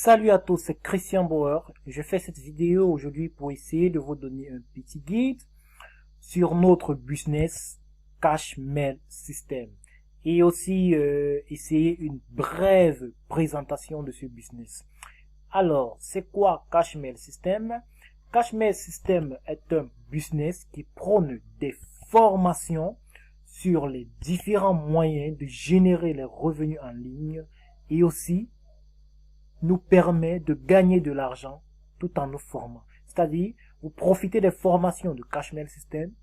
Salut à tous, c'est Christian Bauer. Je fais cette vidéo aujourd'hui pour essayer de vous donner un petit guide sur notre business Cash Mail System et aussi essayer une brève présentation de ce business. Alors, c'est quoi Cash Mail System? Cash Mail System est un business qui prône des formations sur les différents moyens de générer les revenus en ligne et aussi nous permet de gagner de l'argent tout en nous formant. C'est-à-dire, vous profitez des formations de Cash Mail System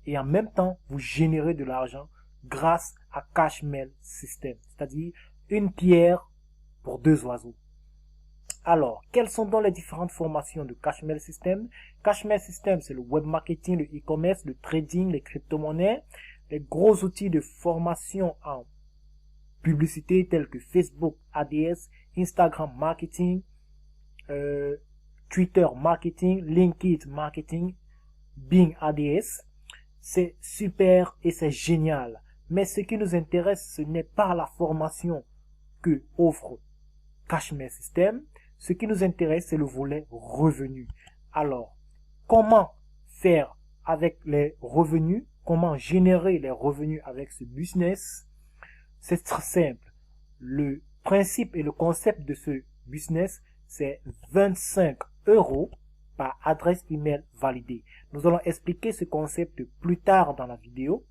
et en même temps, vous générez de l'argent grâce à Cash Mail System. C'est-à-dire, une pierre pour deux oiseaux. Alors, quelles sont donc les différentes formations de Cash Mail System? Cash Mail System, c'est le web marketing, le e-commerce, le trading, les crypto-monnaies, les gros outils de formation en publicité tels que Facebook ADS, Instagram marketing, Twitter marketing, LinkedIn marketing, Bing ADS. C'est super et c'est génial. Mais ce qui nous intéresse, ce n'est pas la formation que offre Cash Mail System. Ce qui nous intéresse, c'est le volet revenu. Alors, comment faire avec les revenus? Comment générer les revenus avec ce business? C'est très simple. Le principe et le concept de ce business, c'est 25 € par adresse email validée. Nous allons expliquer ce concept plus tard dans la vidéo.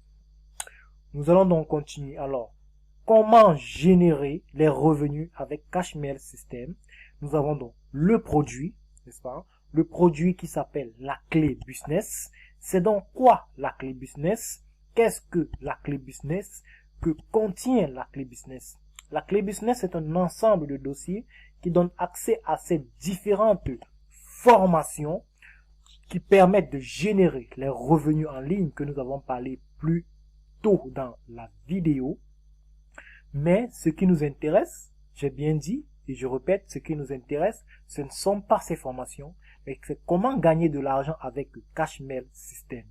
Nous allons donc continuer. Alors, comment générer les revenus avec Cash Mail System? Nous avons donc le produit, n'est-ce pas? Le produit qui s'appelle la clé business. C'est donc quoi la clé business? Qu'est-ce que la clé business? Que contient la clé business? La clé business est un ensemble de dossiers qui donne accès à ces différentes formations qui permettent de générer les revenus en ligne que nous avons parlé plus tôt dans la vidéo. Mais ce qui nous intéresse, j'ai bien dit, et je répète, ce qui nous intéresse, ce ne sont pas ces formations, mais c'est comment gagner de l'argent avec le Cash Mail System.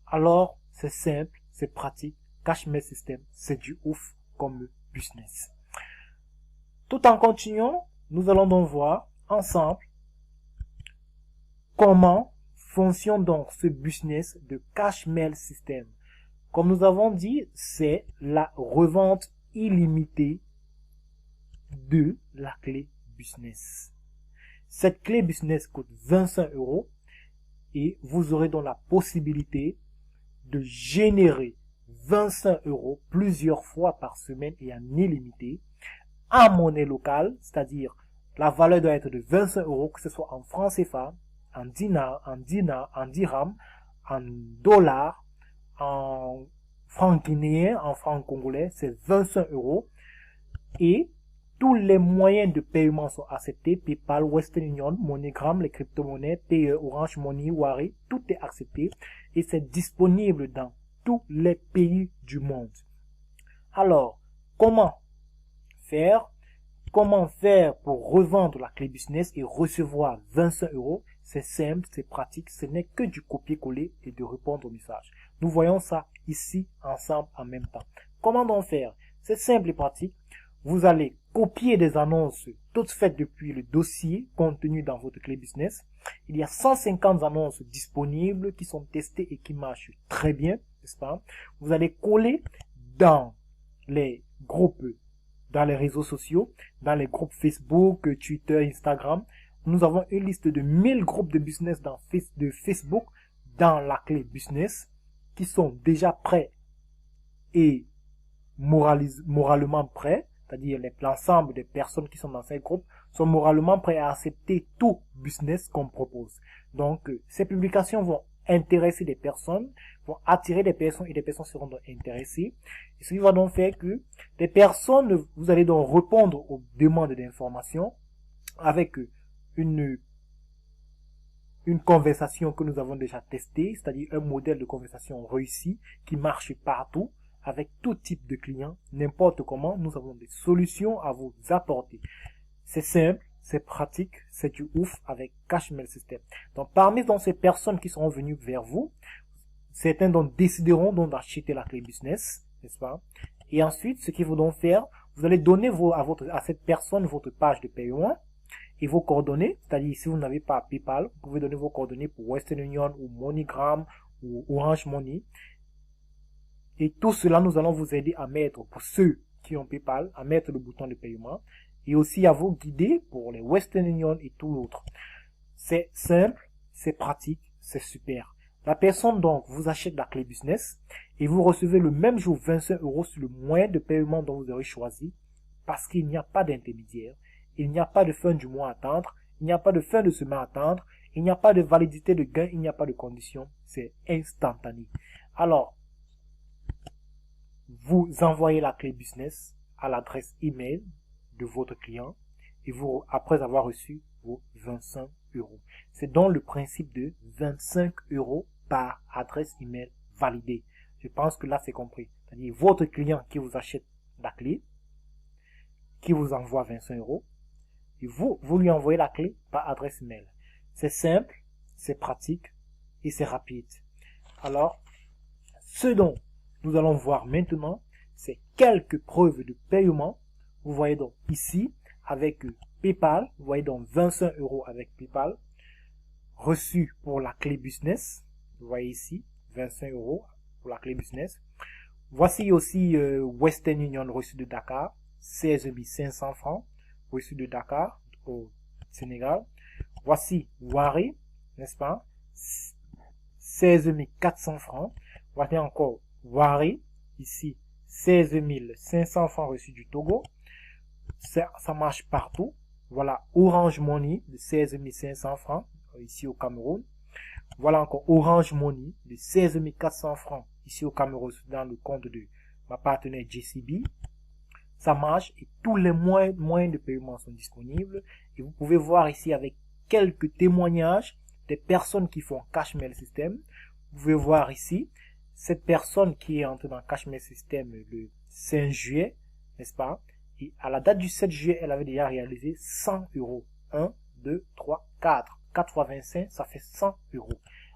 Alors, c'est simple, c'est pratique. Cash Mail System, c'est du ouf comme business. Tout en continuant, nous allons donc voir ensemble comment fonctionne donc ce business de Cash Mail System. Comme nous avons dit, c'est la revente illimitée de la clé business. Cette clé business coûte 25 € et vous aurez donc la possibilité de générer 25 € plusieurs fois par semaine et en illimité en monnaie locale, c'est-à-dire la valeur doit être de 25 €, que ce soit en francs CFA, en dinar, en dirham, en dollars, en francs guinéens, en francs congolais, c'est 25 € et tous les moyens de paiement sont acceptés, PayPal, Western Union, MoneyGram, les crypto-monnaies, PE, Orange Money, Wari, tout est accepté et c'est disponible dans tous les pays du monde. Alors, comment faire? Comment faire pour revendre la clé business et recevoir 25 €? C'est simple, c'est pratique, ce n'est que du copier-coller et de répondre au message. Nous voyons ça ici ensemble en même temps. Comment donc faire? C'est simple et pratique. Vous allez copier des annonces toutes faites depuis le dossier contenu dans votre clé business. Il y a 150 annonces disponibles qui sont testées et qui marchent très bien, n'est-ce pas? Vous allez coller dans les groupes, dans les réseaux sociaux, dans les groupes Facebook, Twitter, Instagram. Nous avons une liste de 1000 groupes de business de Facebook dans la clé business qui sont déjà prêts et moralement prêts. C'est-à-dire l'ensemble des personnes qui sont dans ces groupes sont moralement prêts à accepter tout business qu'on propose. Donc, ces publications vont intéresser des personnes, vont attirer des personnes et des personnes seront donc intéressées. Et ce qui va donc faire que des personnes, vous allez donc répondre aux demandes d'information avec une conversation que nous avons déjà testée, c'est-à-dire un modèle de conversation réussi qui marche partout, avec tout type de clients, n'importe comment, nous avons des solutions à vous apporter. C'est simple, c'est pratique, c'est du ouf avec Cash Mail System. Donc, parmi ces personnes qui seront venues vers vous, certains donc décideront donc d'acheter la clé business, n'est-ce pas? Et ensuite, ce qu'il faut donc faire, vous allez donner à cette personne votre page de paiement et vos coordonnées. C'est-à-dire, si vous n'avez pas PayPal, vous pouvez donner vos coordonnées pour Western Union ou MoneyGram ou Orange Money. Et tout cela, nous allons vous aider à mettre, pour ceux qui ont PayPal, à mettre le bouton de paiement et aussi à vous guider pour les Western Union et tout l'autre. C'est simple, c'est pratique, c'est super. La personne donc vous achète la clé business et vous recevez le même jour 25 € sur le moyen de paiement dont vous aurez choisi parce qu'il n'y a pas d'intermédiaire, il n'y a pas de fin du mois à attendre, il n'y a pas de fin de semaine à attendre, il n'y a pas de validité de gain, il n'y a pas de condition, c'est instantané. Alors, vous envoyez la clé business à l'adresse email de votre client et vous, après avoir reçu vos 25 €. C'est donc le principe de 25 € par adresse email validée. Je pense que là c'est compris. C'est-à-dire votre client qui vous achète la clé, qui vous envoie 25 € et vous lui envoyez la clé par adresse email. C'est simple, c'est pratique et c'est rapide. Alors, ce dont nous allons voir maintenant, c'est quelques preuves de paiement. Vous voyez donc ici, avec PayPal, vous voyez donc 25 € avec PayPal, reçu pour la clé business. Vous voyez ici, 25 € pour la clé business. Voici aussi Western Union reçu de Dakar, 16 500 francs, reçu de Dakar au Sénégal. Voici Wari, n'est-ce pas, 16 400 francs. Voici encore Wari, ici, 16 500 francs reçus du Togo. Ça marche partout. Voilà Orange Money de 16 500 francs ici au Cameroun. Voilà encore Orange Money de 16 400 francs ici au Cameroun dans le compte de ma partenaire JCB. Ça marche et tous les moyens de paiement sont disponibles. Et vous pouvez voir ici avec quelques témoignages des personnes qui font Cashmail System. Vous pouvez voir ici cette personne qui est entrée dans Cashmail System le 5 juillet, n'est-ce pas? Et à la date du 7 juillet, elle avait déjà réalisé 100 €. 1, 2, 3, 4. 4 fois 25, ça fait 100 €.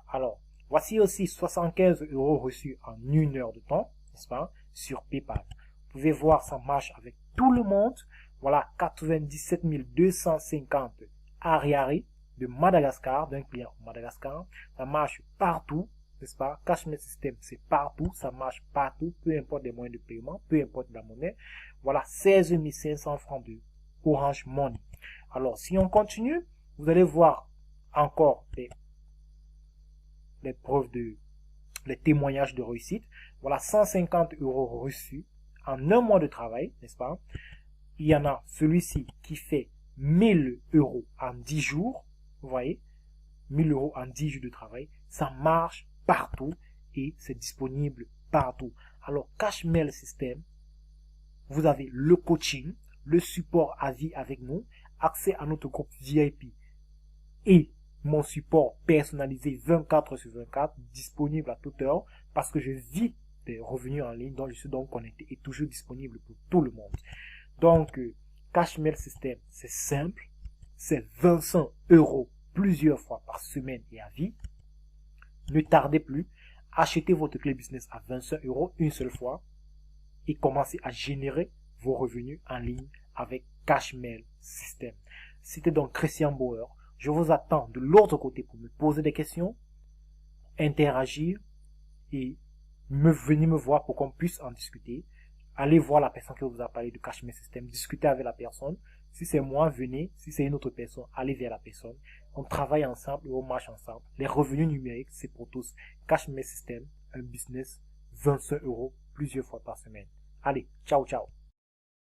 Alors, voici aussi 75 € reçus en 1 heure de temps, n'est-ce pas, sur PayPal. Vous pouvez voir, ça marche avec tout le monde. Voilà 97 250 Ariari de Madagascar, d'un client au Madagascar. Ça marche partout, n'est-ce pas? Cashmail System, c'est partout, ça marche partout, peu importe les moyens de paiement, peu importe la monnaie. Voilà 16 500 francs de Orange Money. Alors, si on continue, vous allez voir encore les preuves les témoignages de réussite. Voilà 150 € reçus en 1 mois de travail, n'est-ce pas? Il y en a celui-ci qui fait 1000 € en 10 jours. Vous voyez, 1000 € en 10 jours de travail. Ça marche partout et c'est disponible partout. Alors, Cashmail System, vous avez le coaching, le support à vie avec nous, accès à notre groupe VIP et mon support personnalisé 24/24, disponible à toute heure parce que je vis des revenus en ligne, donc je suis donc connecté et toujours disponible pour tout le monde. Donc, Cashmail System, c'est simple, c'est 25 € plusieurs fois par semaine et à vie. Ne tardez plus, achetez votre clé business à 25 € une seule fois et commencez à générer vos revenus en ligne avec Cashmail System. C'était donc Christian Bauer. Je vous attends de l'autre côté pour me poser des questions, interagir et venir me voir pour qu'on puisse en discuter. Allez voir la personne qui vous a parlé de Cashmail System, discutez avec la personne. Si c'est moi, venez. Si c'est une autre personne, allez vers la personne. On travaille ensemble et on marche ensemble. Les revenus numériques, c'est pour tous. Cashmail System, un business, 25 € plusieurs fois par semaine. Allez, ciao, ciao.